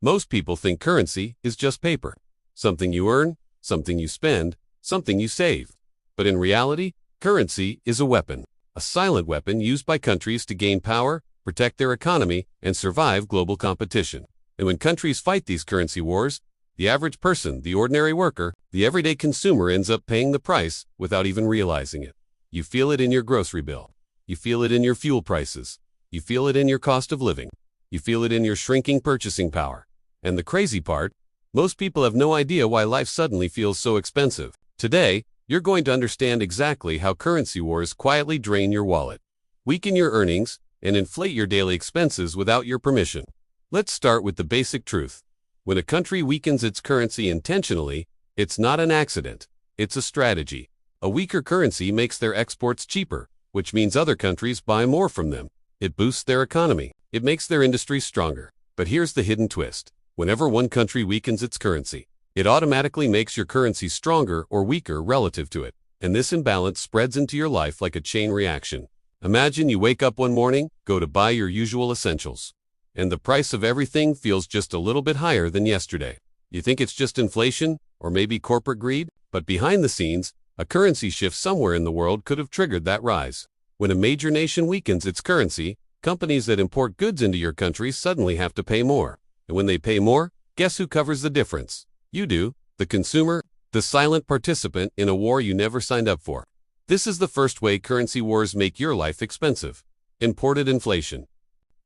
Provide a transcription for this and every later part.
Most people think currency is just paper. Something you earn, something you spend, something you save. But in reality, currency is a weapon. A silent weapon used by countries to gain power, protect their economy, and survive global competition. And when countries fight these currency wars, the average person, the ordinary worker, the everyday consumer ends up paying the price without even realizing it. You feel it in your grocery bill. You feel it in your fuel prices. You feel it in your cost of living. You feel it in your shrinking purchasing power. And the crazy part, most people have no idea why life suddenly feels so expensive. Today, you're going to understand exactly how currency wars quietly drain your wallet, weaken your earnings, and inflate your daily expenses without your permission. Let's start with the basic truth. When a country weakens its currency intentionally, it's not an accident. It's a strategy. A weaker currency makes their exports cheaper, which means other countries buy more from them. It boosts their economy. It makes their industries stronger. But here's the hidden twist. Whenever one country weakens its currency, it automatically makes your currency stronger or weaker relative to it. And this imbalance spreads into your life like a chain reaction. Imagine you wake up one morning, go to buy your usual essentials, and the price of everything feels just a little bit higher than yesterday. You think it's just inflation, or maybe corporate greed? But behind the scenes, a currency shift somewhere in the world could have triggered that rise. When a major nation weakens its currency, companies that import goods into your country suddenly have to pay more. And when they pay more, guess who covers the difference? You do, the consumer, the silent participant in a war you never signed up for. This is the first way currency wars make your life expensive. Imported inflation.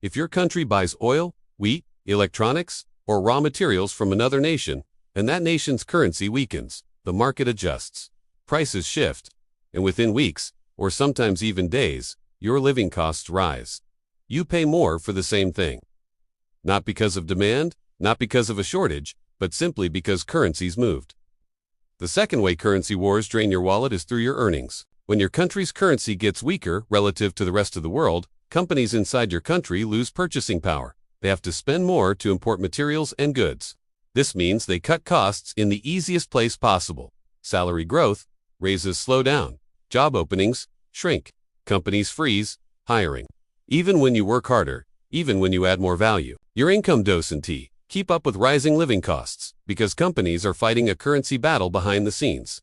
If your country buys oil, wheat, electronics, or raw materials from another nation, and that nation's currency weakens, the market adjusts. Prices shift, and within weeks, or sometimes even days, your living costs rise. You pay more for the same thing. Not because of demand, not because of a shortage, but simply because currencies moved. The second way currency wars drain your wallet is through your earnings. When your country's currency gets weaker relative to the rest of the world, companies inside your country lose purchasing power. They have to spend more to import materials and goods. This means they cut costs in the easiest place possible. Salary growth, raises slow down. Job openings shrink. Companies freeze hiring. Even when you work harder, even when you add more value, your income doesn't keep up with rising living costs because companies are fighting a currency battle behind the scenes.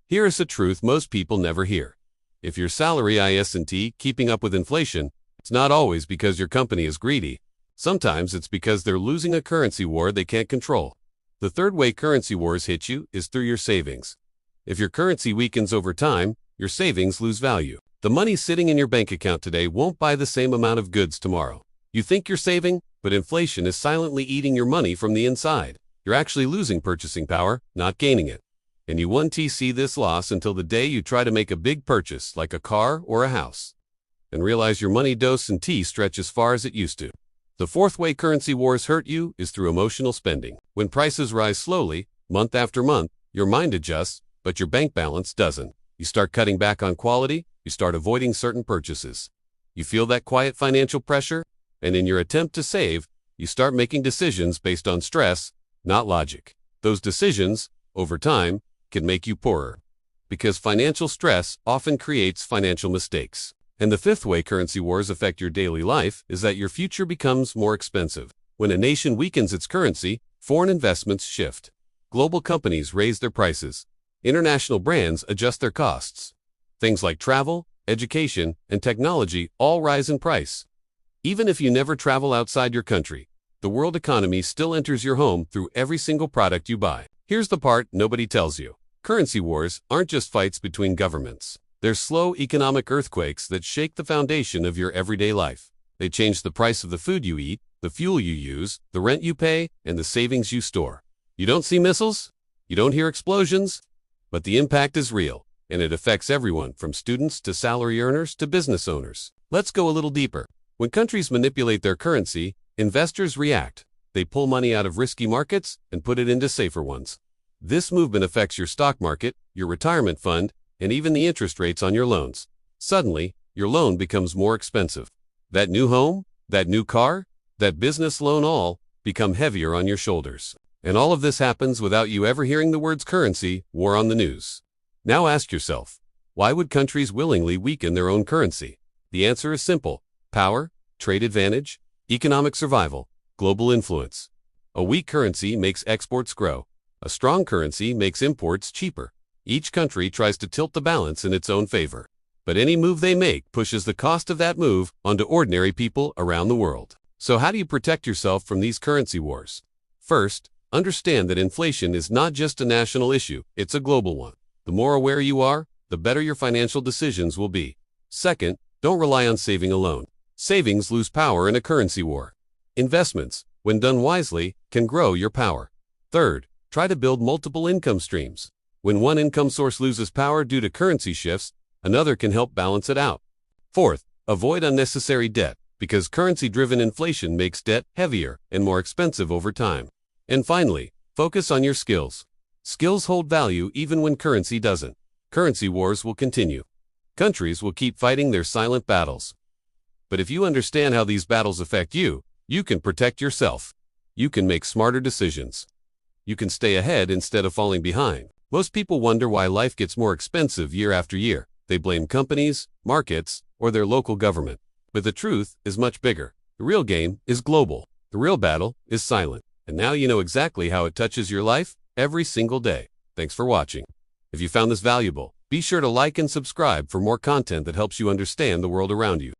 Here is a truth most people never hear. If your salary isn't keeping up with inflation, it's not always because your company is greedy. Sometimes it's because they're losing a currency war they can't control. The third way currency wars hit you is through your savings. If your currency weakens over time, your savings lose value. The money sitting in your bank account today won't buy the same amount of goods tomorrow. You think you're saving, but inflation is silently eating your money from the inside. You're actually losing purchasing power, not gaining it. And you won't see this loss until the day you try to make a big purchase like a car or a house, and realize your money doesn't stretch as far as it used to. The fourth way currency wars hurt you is through emotional spending. When prices rise slowly, month after month, your mind adjusts, but your bank balance doesn't. You start cutting back on quality, you start avoiding certain purchases. You feel that quiet financial pressure, and in your attempt to save, you start making decisions based on stress, not logic. Those decisions, over time, can make you poorer, because financial stress often creates financial mistakes. And the fifth way currency wars affect your daily life is that your future becomes more expensive. When a nation weakens its currency, foreign investments shift. Global companies raise their prices. International brands adjust their costs. Things like travel, education, and technology all rise in price. Even if you never travel outside your country, the world economy still enters your home through every single product you buy. Here's the part nobody tells you. Currency wars aren't just fights between governments. They're slow economic earthquakes that shake the foundation of your everyday life. They change the price of the food you eat, the fuel you use, the rent you pay, and the savings you store. You don't see missiles? You don't hear explosions? But the impact is real, and it affects everyone from students to salary earners to business owners. Let's go a little deeper. When countries manipulate their currency, investors react. They pull money out of risky markets and put it into safer ones. This movement affects your stock market, your retirement fund, and even the interest rates on your loans. Suddenly, your loan becomes more expensive. That new home, that new car, that business loan all become heavier on your shoulders. And all of this happens without you ever hearing the words currency war on the news. Now ask yourself, why would countries willingly weaken their own currency? The answer is simple: power, trade advantage, economic survival, global influence. A weak currency makes exports grow. A strong currency makes imports cheaper. Each country tries to tilt the balance in its own favor. But any move they make pushes the cost of that move onto ordinary people around the world. So how do you protect yourself from these currency wars? First, understand that inflation is not just a national issue, it's a global one. The more aware you are, the better your financial decisions will be. Second, don't rely on saving alone. Savings lose power in a currency war. Investments, when done wisely, can grow your power. Third, try to build multiple income streams. When one income source loses power due to currency shifts, another can help balance it out. Fourth, avoid unnecessary debt, because currency-driven inflation makes debt heavier and more expensive over time. And finally, focus on your skills. Skills hold value even when currency doesn't. Currency wars will continue. Countries will keep fighting their silent battles. But if you understand how these battles affect you, you can protect yourself. You can make smarter decisions. You can stay ahead instead of falling behind. Most people wonder why life gets more expensive year after year. They blame companies, markets, or their local government. But the truth is much bigger. The real game is global. The real battle is silent. And now you know exactly how it touches your life every single day. Thanks for watching. If you found this valuable, be sure to like and subscribe for more content that helps you understand the world around you.